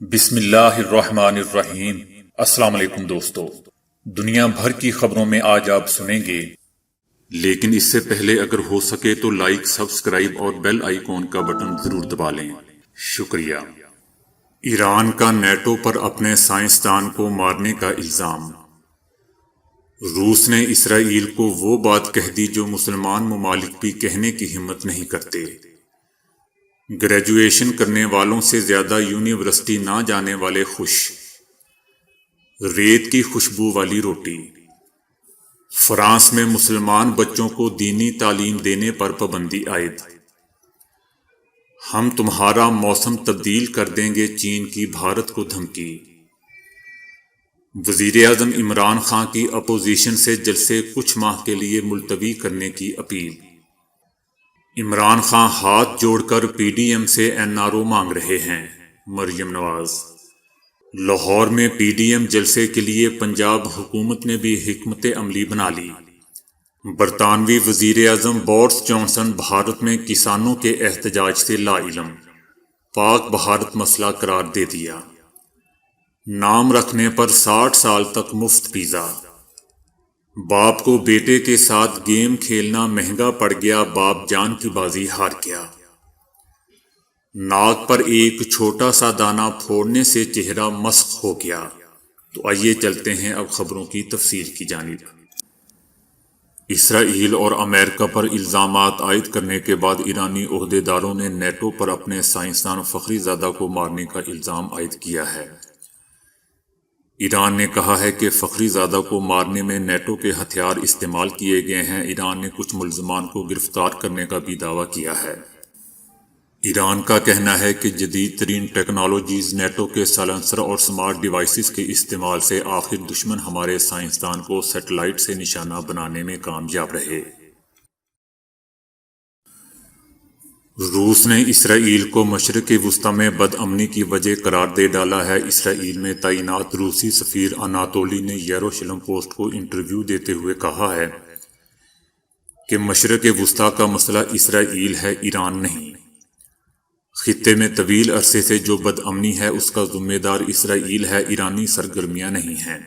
بسم اللہ الرحمن الرحیم۔ السلام علیکم دوستو، دنیا بھر کی خبروں میں آج آپ سنیں گے، لیکن اس سے پہلے اگر ہو سکے تو لائک، سبسکرائب اور بیل آئیکن کا بٹن ضرور دبا لیں۔ شکریہ۔ ایران کا نیٹو پر اپنے سائنسدان کو مارنے کا الزام۔ روس نے اسرائیل کو وہ بات کہہ دی جو مسلمان ممالک بھی کہنے کی ہمت نہیں کرتے۔ گریجویشن کرنے والوں سے زیادہ یونیورسٹی نہ جانے والے خوش۔ ریت کی خوشبو والی روٹی۔ فرانس میں مسلمان بچوں کو دینی تعلیم دینے پر پابندی عائد۔ ہم تمہارا موسم تبدیل کر دیں گے، چین کی بھارت کو دھمکی۔ وزیر اعظم عمران خان کی اپوزیشن سے جلسے کچھ ماہ کے لیے ملتوی کرنے کی اپیل۔ عمران خان ہاتھ جوڑ کر پی ڈی ایم سے این آر او مانگ رہے ہیں، مریم نواز۔ لاہور میں پی ڈی ایم جلسے کے لیے پنجاب حکومت نے بھی حکمت عملی بنا لی۔ برطانوی وزیر اعظم بورس جانسن بھارت میں کسانوں کے احتجاج سے لا علم، پاک بھارت مسئلہ قرار دے دیا۔ نام رکھنے پر 60 سال تک مفت پیزا۔ باپ کو بیٹے کے ساتھ گیم کھیلنا مہنگا پڑ گیا، باپ جان کی بازی ہار گیا۔ ناک پر ایک چھوٹا سا دانہ پھوڑنے سے چہرہ مسخ ہو گیا۔ تو آئیے چلتے ہیں اب خبروں کی تفصیل کی جانب۔ اسرائیل اور امریکہ پر الزامات عائد کرنے کے بعد ایرانی عہدیداروں نے نیٹو پر اپنے سائنسدان فخری زادہ کو مارنے کا الزام عائد کیا ہے۔ ایران نے کہا ہے کہ فخری زادہ کو مارنے میں نیٹو کے ہتھیار استعمال کیے گئے ہیں۔ ایران نے کچھ ملزمان کو گرفتار کرنے کا بھی دعویٰ کیا ہے۔ ایران کا کہنا ہے کہ جدید ترین ٹیکنالوجیز، نیٹو کے سائلنسر اور سمارٹ ڈیوائسز کے استعمال سے آخر دشمن ہمارے سائنسدان کو سیٹلائٹ سے نشانہ بنانے میں کامیاب رہے۔ روس نے اسرائیل کو مشرق وسطی میں بدامنی کی وجہ قرار دے ڈالا ہے۔ اسرائیل میں تعینات روسی سفیر اناتولی نے یروشلم پوسٹ کو انٹرویو دیتے ہوئے کہا ہے کہ مشرق وسطی کا مسئلہ اسرائیل ہے، ایران نہیں۔ خطے میں طویل عرصے سے جو بدامنی ہے اس کا ذمہ دار اسرائیل ہے، ایرانی سرگرمیاں نہیں ہیں۔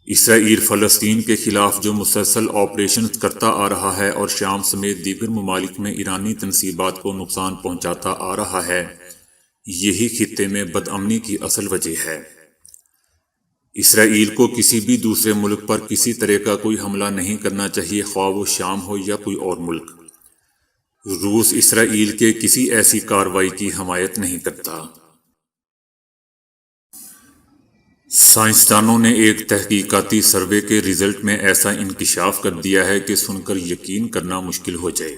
اسرائیل فلسطین کے خلاف جو مسلسل آپریشنز کرتا آ رہا ہے اور شام سمیت دیگر ممالک میں ایرانی تنصیبات کو نقصان پہنچاتا آ رہا ہے، یہی خطے میں بدامنی کی اصل وجہ ہے۔ اسرائیل کو کسی بھی دوسرے ملک پر کسی طرح کا کوئی حملہ نہیں کرنا چاہیے، خواہ وہ شام ہو یا کوئی اور ملک۔ روس اسرائیل کے کسی ایسی کارروائی کی حمایت نہیں کرتا۔ سائنسدانوں نے ایک تحقیقاتی سروے کے رزلٹ میں ایسا انکشاف کر دیا ہے کہ سن کر یقین کرنا مشکل ہو جائے۔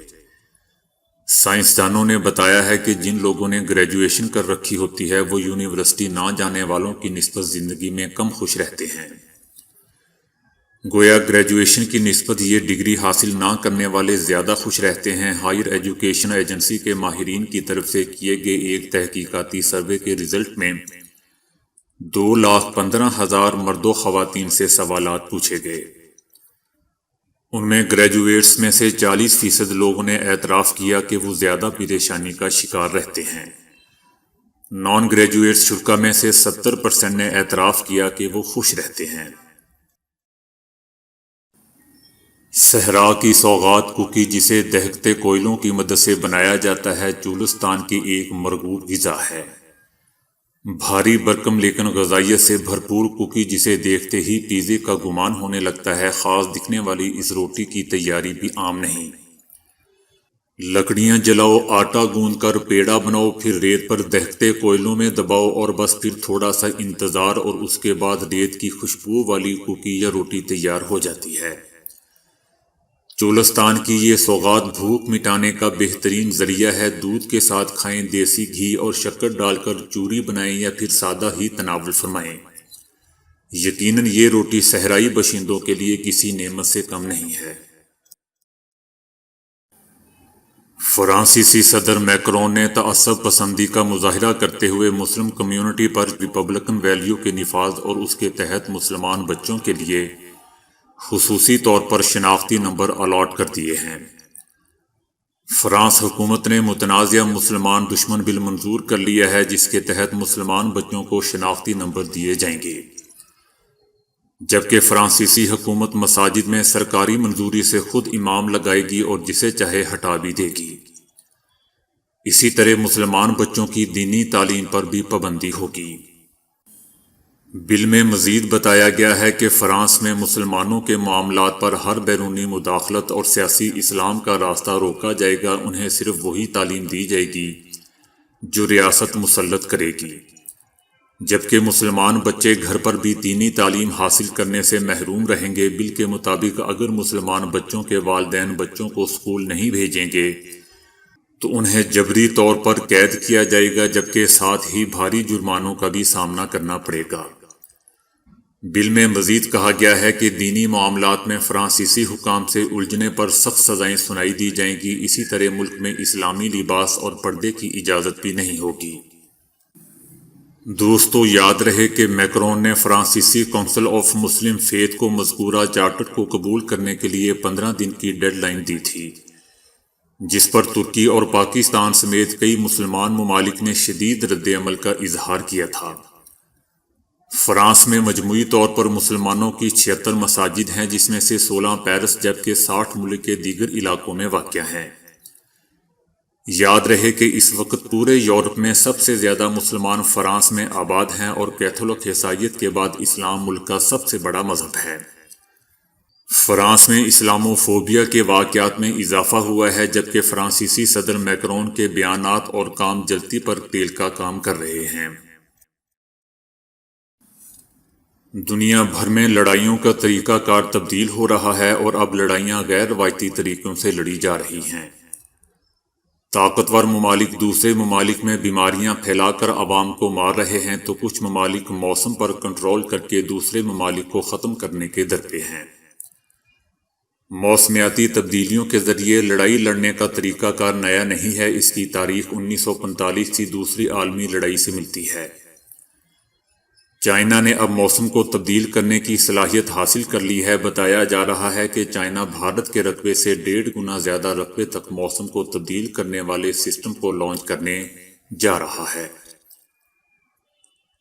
سائنسدانوں نے بتایا ہے کہ جن لوگوں نے گریجویشن کر رکھی ہوتی ہے وہ یونیورسٹی نہ جانے والوں کی نسبت زندگی میں کم خوش رہتے ہیں۔ گویا گریجویشن کی نسبت یہ ڈگری حاصل نہ کرنے والے زیادہ خوش رہتے ہیں۔ ہائر ایجوکیشن ایجنسی کے ماہرین کی طرف سے کیے گئے ایک تحقیقاتی سروے کے رزلٹ میں 2,15,000 مرد و خواتین سے سوالات پوچھے گئے۔ ان میں گریجویٹس میں سے 40% لوگوں نے اعتراف کیا کہ وہ زیادہ پریشانی کا شکار رہتے ہیں۔ نان گریجویٹس شرکا میں سے 70% نے اعتراف کیا کہ وہ خوش رہتے ہیں۔ صحرا کی سوغات کوکی، جسے دہکتے کوئلوں کی مدد سے بنایا جاتا ہے، چولستان کی ایک مرغوب غذا ہے۔ بھاری بھرکم لیکن غذائیت سے بھرپور کوکی، جسے دیکھتے ہی پیزے کا گمان ہونے لگتا ہے۔ خاص دکھنے والی اس روٹی کی تیاری بھی عام نہیں۔ لکڑیاں جلاؤ، آٹا گوندھ کر پیڑا بناؤ، پھر ریت پر دہکتے کوئلوں میں دباؤ اور بس پھر تھوڑا سا انتظار اور اس کے بعد ریت کی خوشبو والی کوکی یا روٹی تیار ہو جاتی ہے۔ چولستان کی یہ سوغات بھوک مٹانے کا بہترین ذریعہ ہے۔ دودھ کے ساتھ کھائیں، دیسی گھی اور شکر ڈال کر چوری بنائیں یا پھر سادہ ہی تناول فرمائیں۔ یقیناً یہ روٹی صحرائی باشندوں کے لیے کسی نعمت سے کم نہیں ہے۔ فرانسیسی صدر میکرون نے تعصب پسندی کا مظاہرہ کرتے ہوئے مسلم کمیونٹی پر ریپبلکن ویلیو کے نفاذ اور اس کے تحت مسلمان بچوں کے لیے خصوصی طور پر شناختی نمبر الاٹ کر دیے ہیں۔ فرانس حکومت نے متنازع مسلمان دشمن بل منظور کر لیا ہے، جس کے تحت مسلمان بچوں کو شناختی نمبر دیے جائیں گے، جبکہ فرانسیسی حکومت مساجد میں سرکاری منظوری سے خود امام لگائے گی اور جسے چاہے ہٹا بھی دے گی۔ اسی طرح مسلمان بچوں کی دینی تعلیم پر بھی پابندی ہوگی۔ بل میں مزید بتایا گیا ہے کہ فرانس میں مسلمانوں کے معاملات پر ہر بیرونی مداخلت اور سیاسی اسلام کا راستہ روکا جائے گا۔ انہیں صرف وہی تعلیم دی جائے گی جو ریاست مسلط کرے گی، جبکہ مسلمان بچے گھر پر بھی دینی تعلیم حاصل کرنے سے محروم رہیں گے۔ بل کے مطابق اگر مسلمان بچوں کے والدین بچوں کو اسکول نہیں بھیجیں گے تو انہیں جبری طور پر قید کیا جائے گا، جبکہ ساتھ ہی بھاری جرمانوں کا بھی سامنا کرنا پڑے گا۔ بل میں مزید کہا گیا ہے کہ دینی معاملات میں فرانسیسی حکام سے الجھنے پر سخت سزائیں سنائی دی جائیں گی۔ اسی طرح ملک میں اسلامی لباس اور پردے کی اجازت بھی نہیں ہوگی۔ دوستو، یاد رہے کہ میکرون نے فرانسیسی کونسل آف مسلم فیتھ کو مذکورہ چارٹر کو قبول کرنے کے لیے 15 دن کی ڈیڈ لائن دی تھی، جس پر ترکی اور پاکستان سمیت کئی مسلمان ممالک نے شدید رد عمل کا اظہار کیا تھا۔ فرانس میں مجموعی طور پر مسلمانوں کی 76 مساجد ہیں، جس میں سے 16 پیرس جبکہ 60 ملک کے دیگر علاقوں میں واقع ہیں۔ یاد رہے کہ اس وقت پورے یورپ میں سب سے زیادہ مسلمان فرانس میں آباد ہیں اور کیتھولک عیسائیت کے بعد اسلام ملک کا سب سے بڑا مذہب ہے۔ فرانس میں اسلاموفوبیا کے واقعات میں اضافہ ہوا ہے، جبکہ فرانسیسی صدر میکرون کے بیانات اور کام جلدی پر تیل کا کام کر رہے ہیں۔ دنیا بھر میں لڑائیوں کا طریقہ کار تبدیل ہو رہا ہے اور اب لڑائیاں غیر روایتی طریقوں سے لڑی جا رہی ہیں۔ طاقتور ممالک دوسرے ممالک میں بیماریاں پھیلا کر عوام کو مار رہے ہیں، تو کچھ ممالک موسم پر کنٹرول کر کے دوسرے ممالک کو ختم کرنے کے درپے ہیں۔ موسمیاتی تبدیلیوں کے ذریعے لڑائی لڑنے کا طریقہ کار نیا نہیں ہے۔ اس کی تاریخ 1945 کی دوسری عالمی لڑائی سے ملتی ہے۔ چائنا نے اب موسم کو تبدیل کرنے کی صلاحیت حاصل کر لی ہے۔ بتایا جا رہا ہے کہ چائنا بھارت کے رقبے سے 1.5 گنا زیادہ رقبے تک موسم کو تبدیل کرنے والے سسٹم کو لانچ کرنے جا رہا ہے۔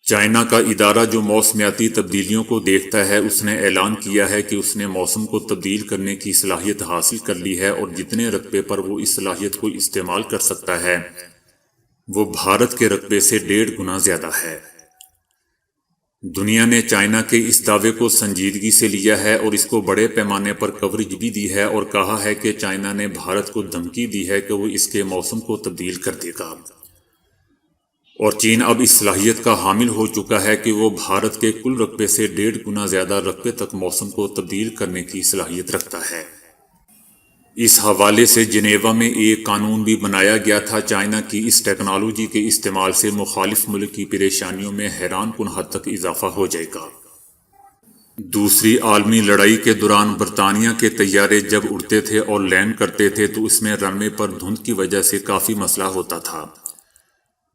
چائنا کا ادارہ جو موسمیاتی تبدیلیوں کو دیکھتا ہے، اس نے اعلان کیا ہے کہ اس نے موسم کو تبدیل کرنے کی صلاحیت حاصل کر لی ہے، اور جتنے رقبے پر وہ اس صلاحیت کو استعمال کر سکتا ہے وہ بھارت کے رقبے سے 1.5 گنا زیادہ ہے۔ دنیا نے چائنا کے اس دعوے کو سنجیدگی سے لیا ہے اور اس کو بڑے پیمانے پر کوریج بھی دی ہے، اور کہا ہے کہ چائنا نے بھارت کو دھمکی دی ہے کہ وہ اس کے موسم کو تبدیل کر دے گا، اور چین اب اس صلاحیت کا حامل ہو چکا ہے کہ وہ بھارت کے کل رقبے سے 1.5 گنا زیادہ رقبے تک موسم کو تبدیل کرنے کی صلاحیت رکھتا ہے۔ اس حوالے سے جنیوا میں ایک قانون بھی بنایا گیا تھا۔ چائنا کی اس ٹیکنالوجی کے استعمال سے مخالف ملک کی پریشانیوں میں حیران کن حد تک اضافہ ہو جائے گا۔ دوسری عالمی لڑائی کے دوران برطانیہ کے طیارے جب اڑتے تھے اور لینڈ کرتے تھے تو اس میں رن وے پر دھند کی وجہ سے کافی مسئلہ ہوتا تھا۔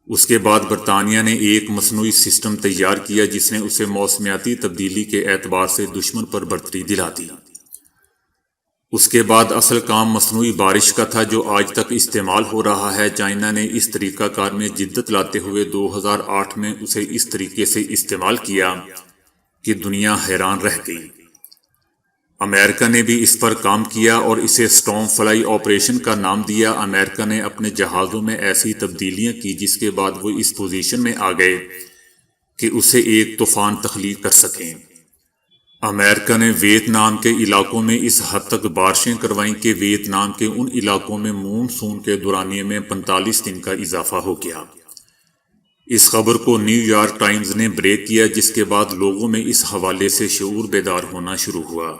اس کے بعد برطانیہ نے ایک مصنوعی سسٹم تیار کیا جس نے اسے موسمیاتی تبدیلی کے اعتبار سے دشمن پر برتری دلا دی۔ اس کے بعد اصل کام مصنوعی بارش کا تھا جو آج تک استعمال ہو رہا ہے۔ چائنا نے اس طریقہ کار میں جدت لاتے ہوئے 2008 میں اسے اس طریقے سے استعمال کیا کہ دنیا حیران رہ گئی۔ امریکہ نے بھی اس پر کام کیا اور اسے سٹارم فلائی آپریشن کا نام دیا۔ امریکہ نے اپنے جہازوں میں ایسی تبدیلیاں کی جس کے بعد وہ اس پوزیشن میں آ گئے کہ اسے ایک طوفان تخلیق کر سکیں۔ امریکہ نے ویتنام کے علاقوں میں اس حد تک بارشیں کروائیں کہ ویتنام کے ان علاقوں میں مون سون کے دورانیے میں 45 دن کا اضافہ ہو گیا۔ اس خبر کو نیو یارک ٹائمز نے بریک کیا، جس کے بعد لوگوں میں اس حوالے سے شعور بیدار ہونا شروع ہوا۔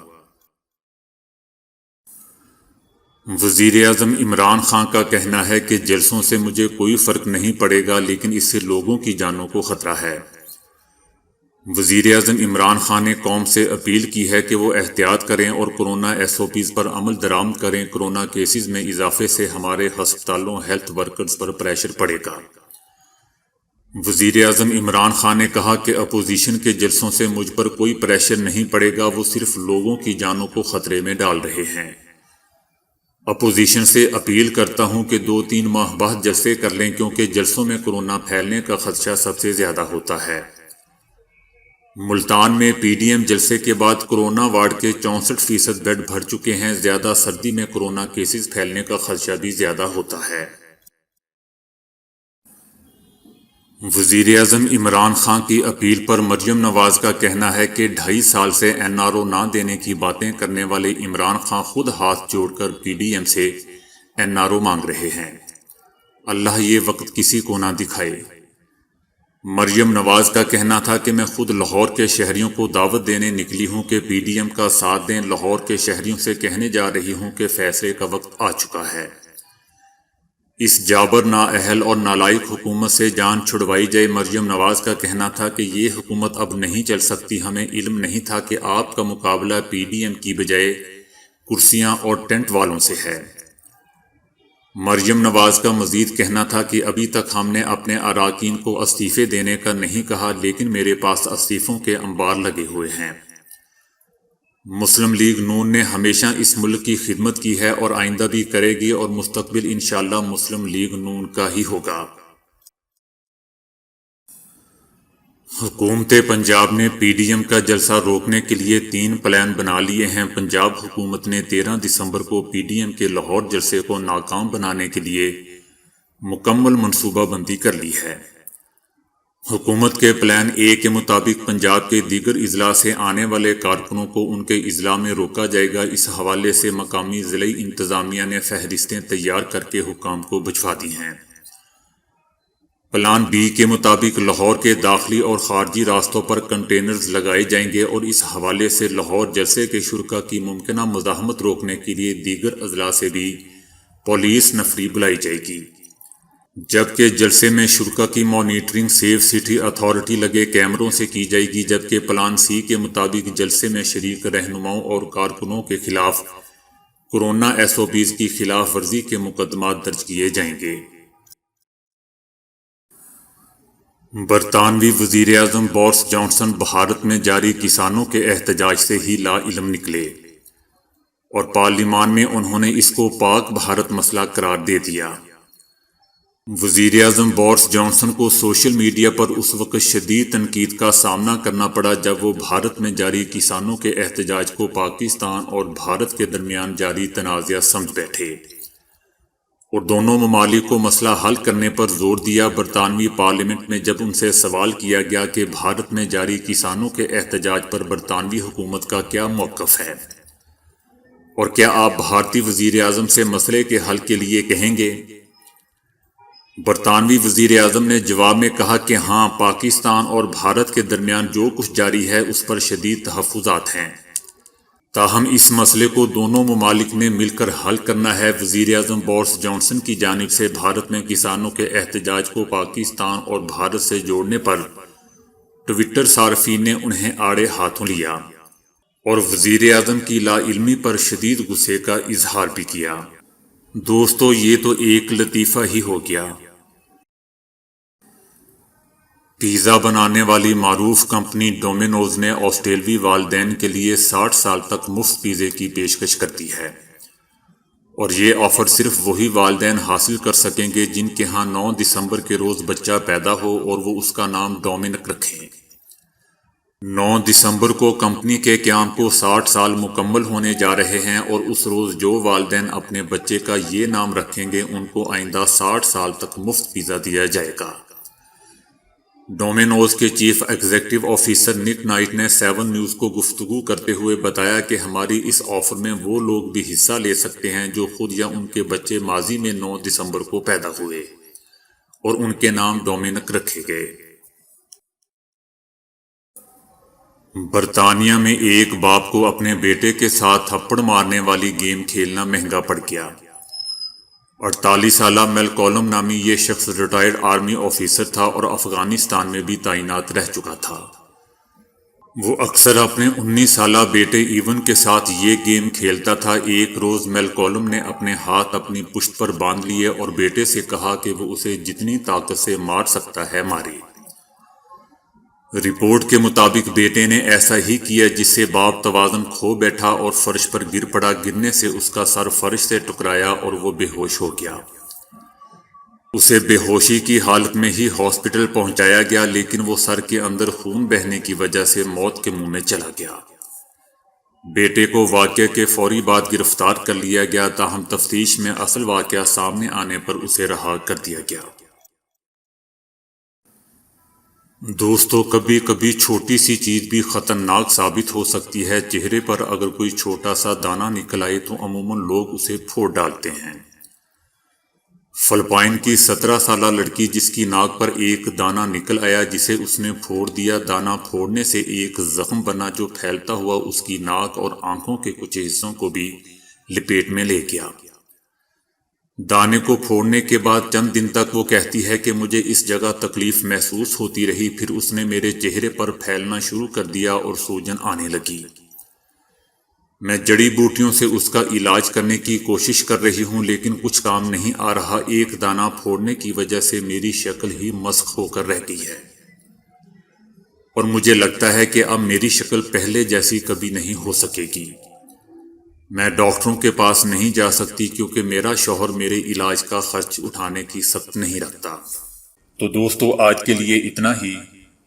وزیر اعظم عمران خان کا کہنا ہے کہ جلسوں سے مجھے کوئی فرق نہیں پڑے گا، لیکن اس سے لوگوں کی جانوں کو خطرہ ہے۔ وزیر اعظم عمران خان نے قوم سے اپیل کی ہے کہ وہ احتیاط کریں اور کورونا SOPs پر عمل درآمد کریں۔ کورونا کیسز میں اضافے سے ہمارے ہسپتالوں ہیلتھ ورکرز پر پریشر پڑے گا۔ وزیر اعظم عمران خان نے کہا کہ اپوزیشن کے جلسوں سے مجھ پر کوئی پریشر نہیں پڑے گا، وہ صرف لوگوں کی جانوں کو خطرے میں ڈال رہے ہیں۔ اپوزیشن سے اپیل کرتا ہوں کہ 2-3 ماہ بعد جلسے کر لیں کیونکہ جلسوں میں کورونا پھیلنے کا خدشہ سب سے زیادہ ہوتا ہے۔ ملتان میں پی ڈی ایم جلسے کے بعد کورونا وارڈ کے 64% بیڈ بھر چکے ہیں۔ زیادہ سردی میں کورونا کیسز پھیلنے کا خدشہ بھی زیادہ ہوتا ہے۔ وزیراعظم عمران خان کی اپیل پر مریم نواز کا کہنا ہے کہ 2.5 سال سے این آر او نہ دینے کی باتیں کرنے والے عمران خان خود ہاتھ جوڑ کر پی ڈی ایم سے این آر او مانگ رہے ہیں۔ اللہ یہ وقت کسی کو نہ دکھائے۔ مریم نواز کا کہنا تھا کہ میں خود لاہور کے شہریوں کو دعوت دینے نکلی ہوں کہ پی ڈی ایم کا ساتھ دیں۔ لاہور کے شہریوں سے کہنے جا رہی ہوں کہ فیصلے کا وقت آ چکا ہے۔ اس جابر نااہل اور نالائق حکومت سے جان چھڑوائی جائے۔ مریم نواز کا کہنا تھا کہ یہ حکومت اب نہیں چل سکتی۔ ہمیں علم نہیں تھا کہ آپ کا مقابلہ پی ڈی ایم کی بجائے کرسیاں اور ٹینٹ والوں سے ہے۔ مریم نواز کا مزید کہنا تھا کہ ابھی تک ہم نے اپنے اراکین کو استعفے دینے کا نہیں کہا، لیکن میرے پاس استعفوں کے انبار لگے ہوئے ہیں۔ مسلم لیگ نون نے ہمیشہ اس ملک کی خدمت کی ہے اور آئندہ بھی کرے گی، اور مستقبل انشاءاللہ مسلم لیگ نون کا ہی ہوگا۔ حکومت پنجاب نے پی ڈی ایم کا جلسہ روکنے کے لیے 3 پلان بنا لیے ہیں۔ پنجاب حکومت نے 13 دسمبر کو پی ڈی ایم کے لاہور جلسے کو ناکام بنانے کے لیے مکمل منصوبہ بندی کر لی ہے۔ حکومت کے پلان اے کے مطابق پنجاب کے دیگر اضلاع سے آنے والے کارکنوں کو ان کے اضلاع میں روکا جائے گا۔ اس حوالے سے مقامی ضلعی انتظامیہ نے فہرستیں تیار کر کے حکام کو بھجوا دی ہیں۔ پلان بی کے مطابق لاہور کے داخلی اور خارجی راستوں پر کنٹینرز لگائے جائیں گے، اور اس حوالے سے لاہور جلسے کے شرکاء کی ممکنہ مزاحمت روکنے کے لیے دیگر اضلاع سے بھی پولیس نفری بلائی جائے گی، جبکہ جلسے میں شرکاء کی مانیٹرنگ سیف سٹی اتھارٹی لگے کیمروں سے کی جائے گی، جبکہ پلان سی کے مطابق جلسے میں شریک رہنماؤں اور کارکنوں کے خلاف کورونا ایس او پیز کی خلاف ورزی کے مقدمات درج کیے جائیں گے۔ برطانوی وزیر اعظم بورس جانسن بھارت میں جاری کسانوں کے احتجاج سے ہی لا علم نکلے، اور پارلیمان میں انہوں نے اس کو پاک بھارت مسئلہ قرار دے دیا۔ وزیر اعظم بورس جانسن کو سوشل میڈیا پر اس وقت شدید تنقید کا سامنا کرنا پڑا جب وہ بھارت میں جاری کسانوں کے احتجاج کو پاکستان اور بھارت کے درمیان جاری تنازعہ سمجھ بیٹھے اور دونوں ممالک کو مسئلہ حل کرنے پر زور دیا۔ برطانوی پارلیمنٹ میں جب ان سے سوال کیا گیا کہ بھارت میں جاری کسانوں کے احتجاج پر برطانوی حکومت کا کیا موقف ہے اور کیا آپ بھارتی وزیر اعظم سے مسئلے کے حل کے لیے کہیں گے، برطانوی وزیر اعظم نے جواب میں کہا کہ ہاں، پاکستان اور بھارت کے درمیان جو کچھ جاری ہے اس پر شدید تحفظات ہیں، تاہم اس مسئلے کو دونوں ممالک نے مل کر حل کرنا ہے۔ وزیر اعظم بورس جانسن کی جانب سے بھارت میں کسانوں کے احتجاج کو پاکستان اور بھارت سے جوڑنے پر ٹویٹر صارفین نے انہیں آڑے ہاتھوں لیا اور وزیر اعظم کی لا علمی پر شدید غصے کا اظہار بھی کیا۔ دوستو، یہ تو ایک لطیفہ ہی ہو گیا۔ پیزا بنانے والی معروف کمپنی ڈومینوز نے آسٹریلوی والدین کے لیے 60 سال تک مفت پیزے کی پیشکش کرتی ہے، اور یہ آفر صرف وہی والدین حاصل کر سکیں گے جن کے ہاں 9 دسمبر کے روز بچہ پیدا ہو اور وہ اس کا نام ڈومینک رکھیں۔ 9 دسمبر کو کمپنی کے قیام کو 60 سال مکمل ہونے جا رہے ہیں، اور اس روز جو والدین اپنے بچے کا یہ نام رکھیں گے ان کو آئندہ 60 سال تک مفت پیزا دیا جائے گا۔ ڈومینوز کے چیف ایگزیکٹو آفیسر نک نائٹ نے 7 نیوز کو گفتگو کرتے ہوئے بتایا کہ ہماری اس آفر میں وہ لوگ بھی حصہ لے سکتے ہیں جو خود یا ان کے بچے ماضی میں 9 دسمبر کو پیدا ہوئے اور ان کے نام ڈومینک رکھے گئے۔ برطانیہ میں ایک باپ کو اپنے بیٹے کے ساتھ تھپڑ مارنے والی گیم کھیلنا مہنگا پڑ گیا۔ 48 سالہ میلکولم نامی یہ شخص ریٹائرڈ آرمی آفیسر تھا اور افغانستان میں بھی تعینات رہ چکا تھا۔ وہ اکثر اپنے 19 سالہ بیٹے ایون کے ساتھ یہ گیم کھیلتا تھا۔ ایک روز میلکولم نے اپنے ہاتھ اپنی پشت پر باندھ لیے اور بیٹے سے کہا کہ وہ اسے جتنی طاقت سے مار سکتا ہے مارے۔ رپورٹ کے مطابق بیٹے نے ایسا ہی کیا جس سے باپ توازن کھو بیٹھا اور فرش پر گر پڑا۔ گرنے سے اس کا سر فرش سے ٹکرایا اور وہ بے ہوش ہو گیا۔ اسے بے ہوشی کی حالت میں ہی ہاسپٹل پہنچایا گیا، لیکن وہ سر کے اندر خون بہنے کی وجہ سے موت کے منہ میں چلا گیا۔ بیٹے کو واقعے کے فوری بعد گرفتار کر لیا گیا، تاہم تفتیش میں اصل واقعہ سامنے آنے پر اسے رہا کر دیا گیا۔ دوستو، کبھی کبھی چھوٹی سی چیز بھی خطرناک ثابت ہو سکتی ہے۔ چہرے پر اگر کوئی چھوٹا سا دانہ نکل آئے تو عموماً لوگ اسے پھوڑ ڈالتے ہیں۔ فلپائن کی 17 سالہ لڑکی جس کی ناک پر ایک دانہ نکل آیا جسے اس نے پھوڑ دیا۔ دانہ پھوڑنے سے ایک زخم بنا جو پھیلتا ہوا اس کی ناک اور آنکھوں کے کچھ حصوں کو بھی لپیٹ میں لے گیا۔ دانے کو پھوڑنے کے بعد چند دن تک وہ کہتی ہے کہ مجھے اس جگہ تکلیف محسوس ہوتی رہی، پھر اس نے میرے چہرے پر پھیلنا شروع کر دیا اور سوجن آنے لگی۔ میں جڑی بوٹیوں سے اس کا علاج کرنے کی کوشش کر رہی ہوں لیکن کچھ کام نہیں آ رہا۔ ایک دانہ پھوڑنے کی وجہ سے میری شکل ہی مسخ ہو کر رہ گئی ہے اور مجھے لگتا ہے کہ اب میری شکل پہلے جیسی کبھی نہیں ہو سکے گی۔ میں ڈاکٹروں کے پاس نہیں جا سکتی کیونکہ میرا شوہر میرے علاج کا خرچ اٹھانے کی سخت نہیں رکھتا۔ تو دوستو، آج کے لیے اتنا ہی۔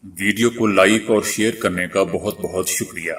ویڈیو کو لائک اور شیئر کرنے کا بہت بہت شکریہ۔